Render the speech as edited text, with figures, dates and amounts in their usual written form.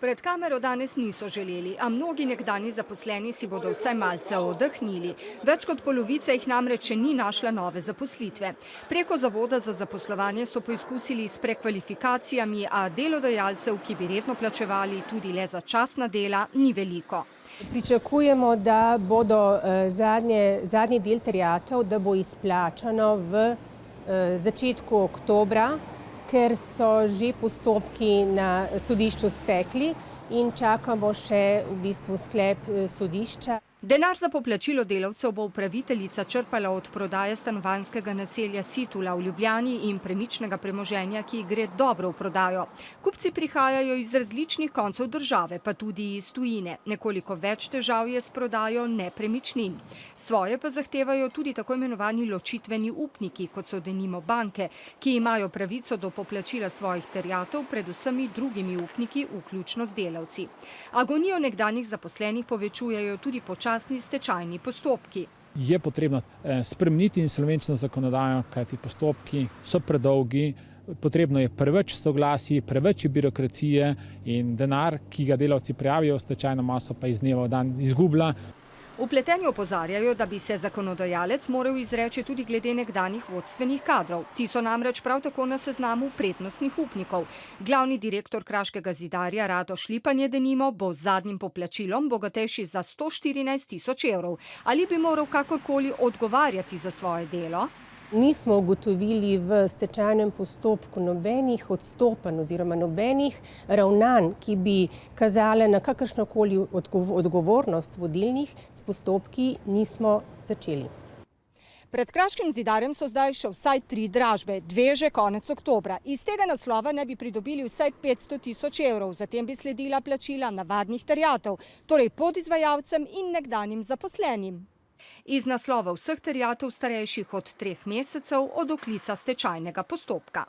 Pred kamero danes niso želeli, a mnogi nekdanji zaposleni si bodo vsaj malce oddahnili. Več kot polovica jih namreč še ni našla nove zaposlitve. Preko Zavoda za zaposlovanje so poizkusili s prekvalifikacijami, a delodajalcev, ki bi redno plačevali tudi le za časna dela, ni veliko. Pričakujemo, da bodo zadnji del terjatev, da bo izplačano v začetku oktobra, ker so že postopki na sodišču stekli in čakamo še v bistvu sklep sodišča. Denar za poplačilo delavcev bo upraviteljica črpala od prodaje stanovanjskega naselja Situla v Ljubljani in premičnega premoženja, ki gre dobro v prodajo. Kupci prihajajo iz različnih koncev države, pa tudi iz tujine. Nekoliko več težav je s prodajo nepremičnin. Svoje pa zahtevajo tudi tako imenovani ločitveni upniki, kot so denimo banke, ki imajo pravico do poplačila svojih terjatev pred vsemi drugimi upniki, vključno z delavci. Agonijo nekdanjih zaposlenih povečujejo tudi počasni stečajni postopki. Je potrebno spremeniti insolvenčno zakonodajo, kajti postopki so predolgi, potrebno je preveč soglasij, preveč birokracije in denar, ki ga delavci prijavijo v stečajno maso, pa iz dneva v dan izgublja. Vpleteni opozarjajo, da bi se zakonodajalec moral izreči tudi glede nekdanjih vodstvenih kadrov. Ti so namreč prav tako na seznamu prednostnih upnikov. Glavni direktor Kraškega zidarja Rado Šlipan je denimo bo z zadnjim poplačilom bogatejši za 114 000 evrov. Ali bi moral kakorkoli odgovarjati za svoje delo? Nismo ugotovili v stečajnem postopku nobenih odstopanj oziroma nobenih ravnanj, ki bi kazale na kakršnokoli odgovornost vodilnih, s postopki nismo začeli. Pred Kraškim zidarjem so zdaj še vsaj 3 dražbe, 2 že konec oktobra. Iz tega naslova ne bi pridobili vsaj 500 000 evrov, zatem bi sledila plačila navadnih terjatev, torej podizvajalcem in nekdanjim zaposlenim. Iz naslova vseh terjatev starejših od 3 mesecev od oklica stečajnega postopka.